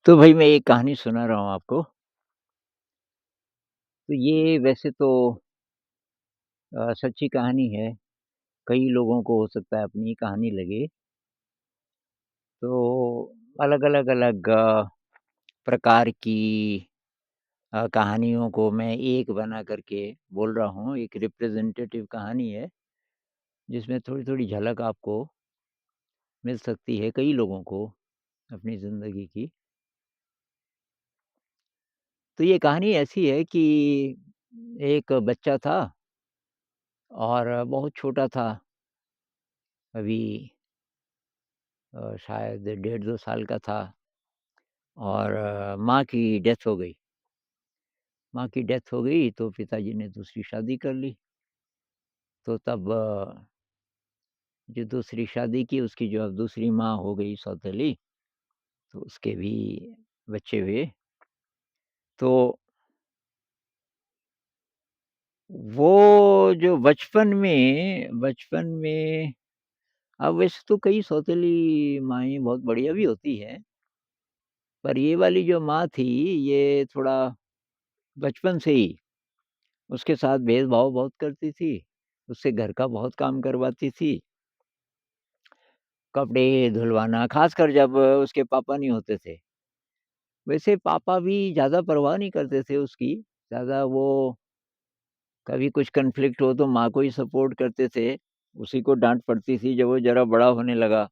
तो भाई मैं एक कहानी सुना रहा हूँ आपको। तो ये वैसे तो सच्ची कहानी है। कई लोगों को हो सकता है अपनी कहानी लगे। तो अलग-अलग प्रकार की कहानियों को मैं एक बना करके बोल रहा हूँ। एक रिप्रेजेंटेटिव कहानी है, जिसमें थोड़ी-थोड़ी झलक आपको मिल सकती है कई लोगों को अपनी ज़िंदगी की। तो ये कहानी ऐसी है कि एक बच्चा था और बहुत छोटा था, अभी शायद डेढ़ 2 साल का था और माँ की डेथ हो गई। माँ की डेथ हो गई तो पिताजी ने दूसरी शादी कर ली। तो तब जो दूसरी शादी की उसकी जो अब दूसरी माँ हो गई सौतेली, तो उसके भी बच्चे हुए। तो वो जो बचपन में अब वैसे तो कई सौतेली माएँ बहुत बढ़िया भी होती हैं, पर ये वाली जो माँ थी, ये थोड़ा बचपन से ही उसके साथ भेदभाव बहुत करती थी, उससे घर का बहुत काम करवाती थी, कपड़े धुलवाना, ख़ासकर जब उसके पापा नहीं होते थे। वैसे पापा भी ज़्यादा परवाह नहीं करते थे उसकी, ज़्यादा वो कभी कुछ कॉन्फ्लिक्ट हो तो माँ को ही सपोर्ट करते थे, उसी को डाँट पड़ती थी जब वो ज़रा बड़ा होने लगा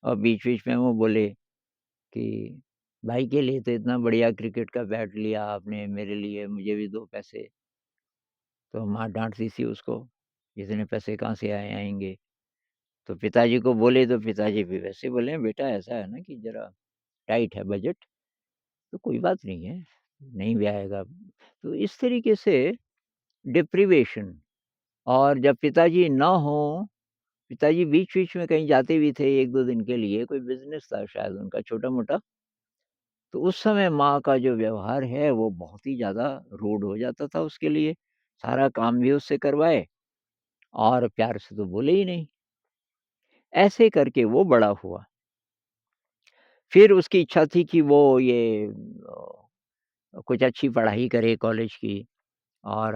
और बीच-बीच में वो बोले कि, "भाई के लिए तो इतना बढ़िया क्रिकेट का बैट लिया आपने, मेरे लिए मुझे भी दो पैसे।" तो माँ डाँटती थी उसको, "इतने पैसे कहाँ से आएँगे?" तो पिताजी को बोले तो पिताजी भी वैसे बोले, "बेटा ऐसा है ना कि ज़रा टाइट है बजट, तो कोई बात नहीं है, नहीं भी आएगा।" तो इस तरीके से डिप्रिवेशन। और जब पिताजी ना हों, पिताजी बीच-बीच में कहीं जाते भी थे 1-2 दिन के लिए, कोई बिज़नेस था शायद उनका छोटा-मोटा, तो उस समय माँ का जो व्यवहार है वो बहुत ही ज़्यादा रूड हो जाता था उसके लिए। सारा काम भी उससे करवाए और प्यार से तो बोले ही नहीं। ऐसे करके वो बड़ा हुआ। फिर उसकी इच्छा थी कि वो ये कुछ अच्छी पढ़ाई करे कॉलेज की और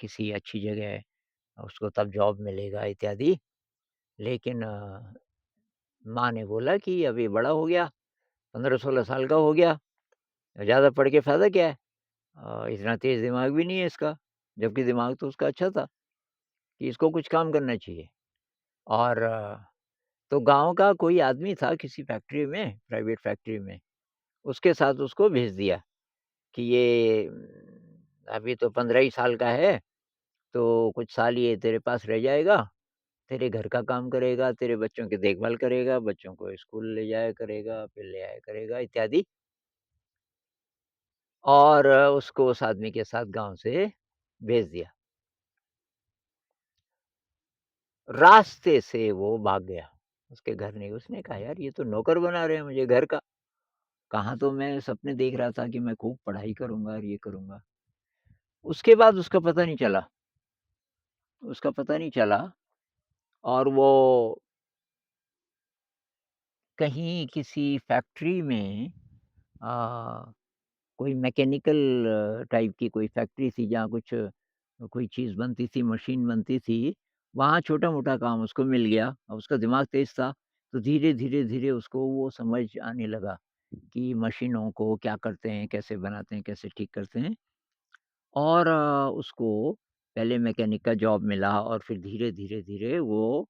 किसी अच्छी जगह उसको तब जॉब मिलेगा इत्यादि। लेकिन माँ ने बोला कि अब ये बड़ा हो गया, 15-16 साल का हो गया, ज़्यादा पढ़ के फ़ायदा क्या है? इतना तेज़ दिमाग भी नहीं है इसका, जबकि दिमाग तो उसका अच्छा था कि इसको कुछ काम करना चाहिए। और तो गाँव का कोई आदमी था किसी फैक्ट्री में, प्राइवेट फैक्ट्री में, उसके साथ उसको भेज दिया कि ये अभी तो 15 ही साल का है, तो कुछ साल ये तेरे पास रह जाएगा, तेरे घर का काम करेगा, तेरे बच्चों की देखभाल करेगा, बच्चों को स्कूल ले जाया करेगा, फिर ले आया करेगा इत्यादि। और उसको उस आदमी के साथ गाँव से भेज दिया। रास्ते से वो भाग गया, उसके घर नहीं। उसने कहा, "यार ये तो नौकर बना रहे हैं मुझे घर का, कहाँ तो मैं सपने देख रहा था कि मैं खूब पढ़ाई करूँगा और ये करूँगा।" उसके बाद उसका पता नहीं चला और वो कहीं किसी फैक्ट्री में अ, कोई मैकेनिकल टाइप की कोई फैक्ट्री थी जहाँ कुछ कोई चीज़ बनती थी, मशीन बनती थी, वहाँ छोटा-मोटा काम उसको मिल गया और उसका दिमाग तेज़ था, तो धीरे-धीरे उसको वो समझ आने लगा कि मशीनों को क्या करते हैं, कैसे बनाते हैं, कैसे ठीक करते हैं। और उसको पहले मैकेनिक का जॉब मिला और फिर धीरे-धीरे वो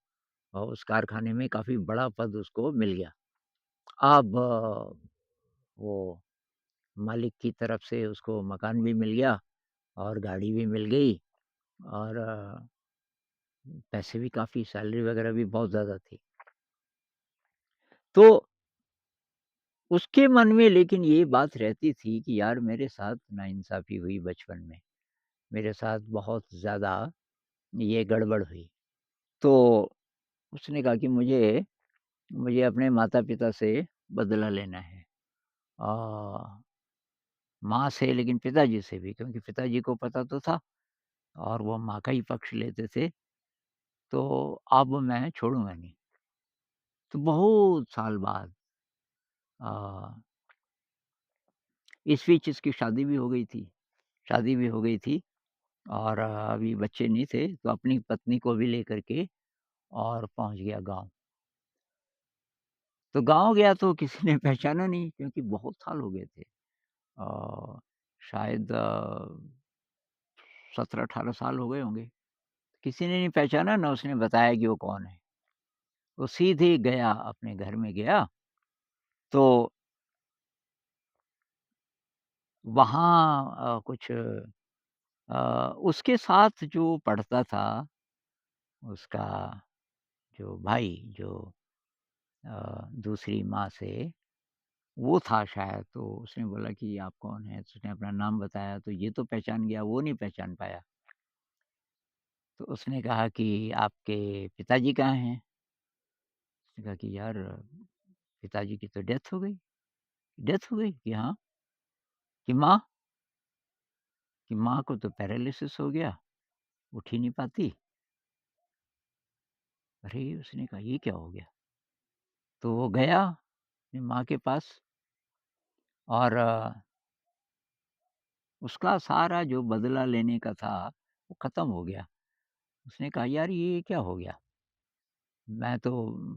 उस कारखाने में काफ़ी बड़ा पद उसको मिल गया। अब वो मालिक की तरफ से उसको मकान भी मिल गया और गाड़ी भी मिल गई और पैसे भी काफ़ी सैलरी वग़ैरह भी बहुत ज़्यादा थी। तो उसके मन में लेकिन ये बात रहती थी कि यार मेरे साथ नाइंसाफ़ी हुई बचपन में, मेरे साथ बहुत ज़्यादा ये गड़बड़ हुई। तो उसने कहा कि मुझे मुझे अपने माता-पिता से बदला लेना है। अ, माँ से लेकिन पिताजी से भी, क्योंकि पिताजी को पता तो था और वो माँ का ही पक्ष लेते थे, तो अब मैं छोड़ूँगा नहीं। तो बहुत साल बाद अ, इस बीच इसकी शादी भी हो गई थी और अभी बच्चे नहीं थे, तो अपनी पत्नी को भी लेकर के और पहुँच गया गाँव। तो गाँव गया तो किसी ने पहचाना नहीं क्योंकि बहुत साल हो गए थे। शायद 17-18 साल हो गए होंगे। किसी ने नहीं पहचाना, ना उसने बताया कि वो कौन है। वो सीधे गया, अपने घर में गया, तो वहाँ कुछ उसके साथ जो पढ़ता था, उसका जो भाई जो दूसरी माँ से, वो था शायद। तो उसने बोला कि आप कौन हैं? तो उसने अपना नाम बताया, तो ये तो पहचान गया, वो नहीं पहचान पाया। तो उसने कहा कि आपके पिताजी कहाँ हैं? उसने कहा कि यार, पिताजी की तो डेथ हो गई। डेथ हो गई? कि हाँ। कि माँ? कि माँ को तो पैरालिसिस हो गया, उठ ही नहीं पाती। अरे! उसने कहा ये क्या हो गया? तो वो गया अपनी माँ के पास और उसका सारा जो बदला लेने का था, वो ख़त्म हो गया। उसने कहा यार ये क्या हो गया? मैं तो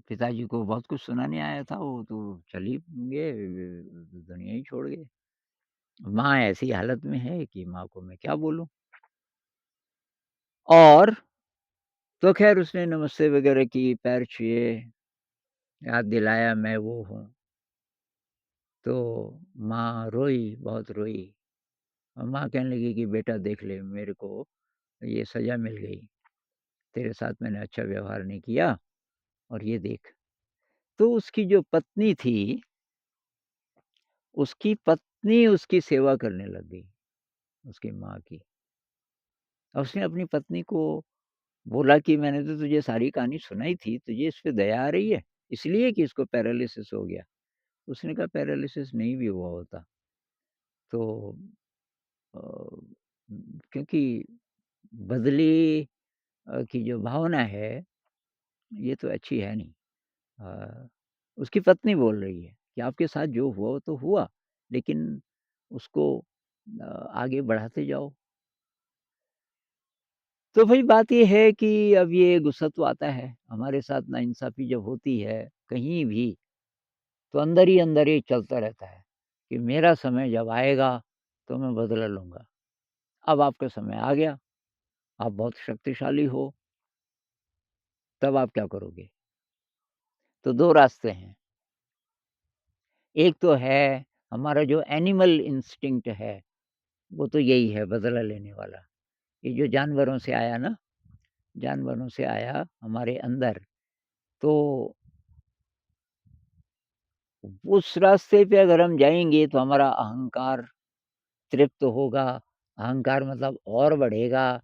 पिताजी को बहुत कुछ सुनाने आया था, वो तो चल ही गए, दुनिया ही छोड़ गए। माँ ऐसी हालत में है कि माँ को मैं क्या बोलूँ? और तो ख़ैर उसने नमस्ते वग़ैरह की, पैर छुए, याद दिलाया मैं वो हूँ। तो माँ रोई, बहुत रोई और माँ कहने लगी कि बेटा देख ले, मेरे को ये सज़ा मिल गई। तेरे साथ मैंने अच्छा व्यवहार नहीं किया और ये देख। तो उसकी जो पत्नी थी, उसकी पत्नी उसकी सेवा करने लग गई, उसकी माँ की। और उसने अपनी पत्नी को बोला कि मैंने तो तुझे सारी कहानी सुनाई थी, तुझे इस पे दया आ रही है? इसलिए कि इसको पैरालिसिस हो गया। उसने कहा पैरालिसिस नहीं भी हुआ होता, तो अ, क्योंकि बदली की जो भावना है, ये तो अच्छी है नहीं। अ, उसकी पत्नी बोल रही है कि आपके साथ जो हुआ वो तो हुआ, लेकिन उसको आगे बढ़ाते जाओ। तो भई बात ये है कि अब ये गुस्सा तो आता है, हमारे साथ नाइंसाफ़ी जब होती है, कहीं भी, तो अंदर ही अंदर ये चलता रहता है कि मेरा समय जब आएगा, तो मैं बदला लूँगा। अब आपका समय आ गया, आप बहुत शक्तिशाली हो, तब आप क्या करोगे? तो 2 रास्ते हैं। एक तो है हमारा जो एनिमल इंस्टिंक्ट है, वो तो यही है बदला लेने वाला। ये जो जानवरों से आया ना, जानवरों से आया हमारे अंदर, तो उस रास्ते पे अगर हम जाएँगे तो हमारा अहंकार तृप्त होगा, अहंकार मतलब और बढ़ेगा,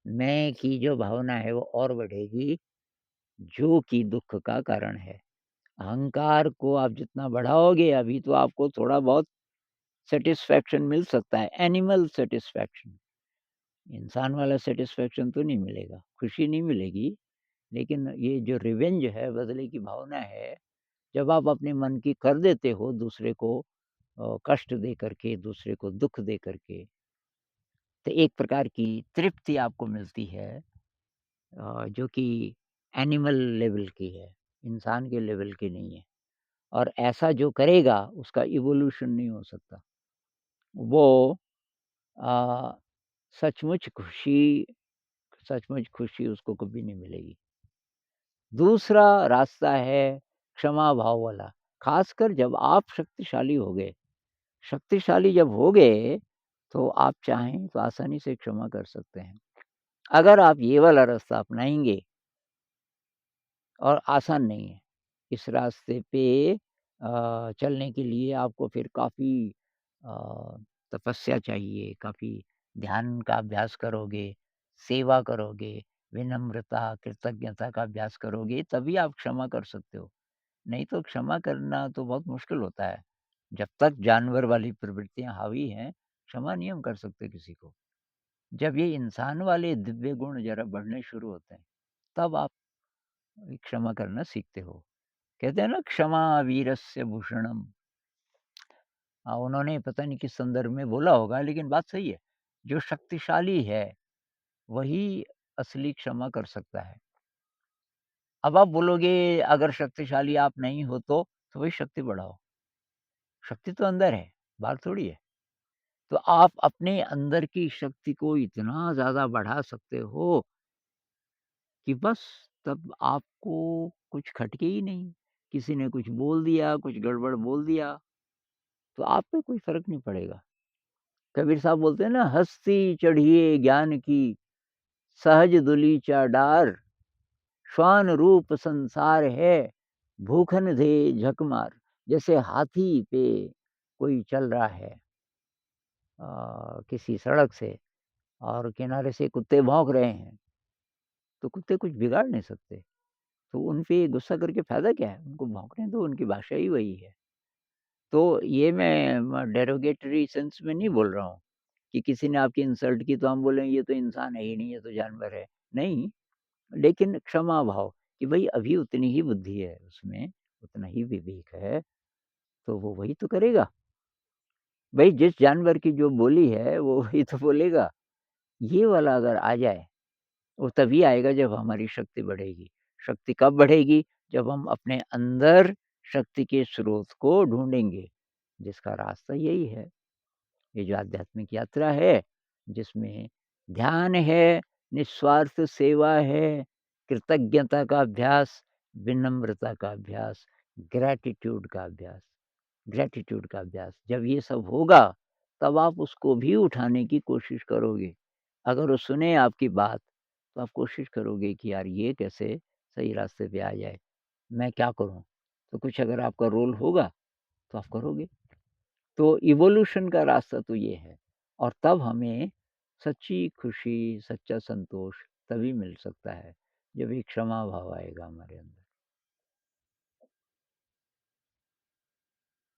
मैं की जो भावना है वो और बढ़ेगी, जो कि दुःख का कारण है। अहंकार को आप जितना बढ़ाओगे, अभी तो आपको थोड़ा बहुत सैटिस्फैक्शन मिल सकता है, एनिमल सैटिस्फैक्शन। इंसान वाला सैटिस्फैक्शन तो नहीं मिलेगा, खुशी नहीं मिलेगी, लेकिन ये जो रिवेंज है, बदले की भावना है, जब आप अपने मन की कर देते हो दूसरे को कष्ट दे करके, दूसरे को दुःख दे करके, तो एक प्रकार की तृप्ति आपको मिलती है जो कि एनिमल लेवल की है, इंसान के लेवल की नहीं है। और ऐसा जो करेगा उसका इवोल्यूशन नहीं हो सकता। वो अ, सचमुच खुशी सचमुच खुशी उसको कभी नहीं मिलेगी। दूसरा रास्ता है क्षमा भाव वाला, ख़ासकर जब आप शक्तिशाली हो गए। शक्तिशाली जब हो गए, तो आप चाहें तो आसानी से क्षमा कर सकते हैं। अगर आप ये वाला रास्ता अपनाएँगे और आसान नहीं है। इस रास्ते पे चलने के लिए आपको फिर काफ़ी अ, तपस्या चाहिए, काफ़ी ध्यान का अभ्यास करोगे, सेवा करोगे, विनम्रता, कृतज्ञता का अभ्यास करोगे, तभी आप क्षमा कर सकते हो। नहीं तो क्षमा करना तो बहुत मुश्किल होता है। जब तक जानवर वाली प्रवृत्तियाँ हावी हैं, क्षमा नहीं हम कर सकते किसी को। जब ये इंसान वाले दिव्य गुण ज़रा बढ़ने शुरू होते हैं, तब आप क्षमा करना सीखते हो। कहते हैं ना क्षमा वीरस्य भूषणम। उन्होंने पता नहीं किस संदर्भ में बोला होगा, लेकिन बात सही है। जो शक्तिशाली है, वही असली क्षमा कर सकता है। अब आप बोलोगे अगर शक्तिशाली आप नहीं हो तो वही शक्ति बढ़ाओ। शक्ति तो अंदर है, बाहर थोड़ी है। तो आप अपने अंदर की शक्ति को इतना ज़्यादा बढ़ा सकते हो कि बस तब आपको कुछ खटके ही नहीं। किसी ने कुछ बोल दिया, कुछ गड़बड़ बोल दिया, तो आप पे कोई फ़र्क नहीं पड़ेगा। कबीर साहब बोलते हैं ना, हस्ती चढ़िए ज्ञान की, सहज दुलीचा डार, श्वान रूप संसार है, भूखन दे झक मार। जैसे हाथी पे कोई चल रहा है किसी सड़क से और किनारे से कुत्ते भौंक रहे हैं, तो कुत्ते कुछ बिगाड़ नहीं सकते। तो उन पे गुस्सा करके फ़ायदा क्या है? उनको भौंकने दो, उनकी भाषा ही वही है। तो ये मैं डेरोगेटरी सेंस में नहीं बोल रहा हूँ कि किसी ने आपकी इंसल्ट की तो हम बोलें ये तो इंसान है ही नहीं, ये तो जानवर है। नहीं, लेकिन क्षमा भाव कि भई अभी उतनी ही बुद्धि है उसमें, उतना ही विवेक है, तो वो वही तो करेगा। भई जिस जानवर की जो बोली है वो वही तो बोलेगा। ये वाला अगर आ जाए, वो तभी आएगा जब हमारी शक्ति बढ़ेगी। शक्ति कब बढ़ेगी? जब हम अपने अंदर शक्ति के स्रोत को ढूँढेंगे, जिसका रास्ता यही है। ये जो आध्यात्मिक यात्रा है, जिसमें ध्यान है, निस्वार्थ सेवा है, कृतज्ञता का अभ्यास, विनम्रता का अभ्यास, ग्रैटिट्यूड का अभ्यास ग्रैटिट्यूड का अभ्यास। जब ये सब होगा, तब आप उसको भी उठाने की कोशिश करोगे। अगर वो सुने आपकी बात, तो आप कोशिश करोगे कि यार ये कैसे सही रास्ते पे आ जाए, मैं क्या करूँ? तो कुछ अगर आपका रोल होगा, तो आप करोगे। तो इवोल्यूशन का रास्ता तो ये है और तब हमें सच्ची खुशी, सच्चा संतोष तभी मिल सकता है, जब ये क्षमा भाव आएगा हमारे अंदर।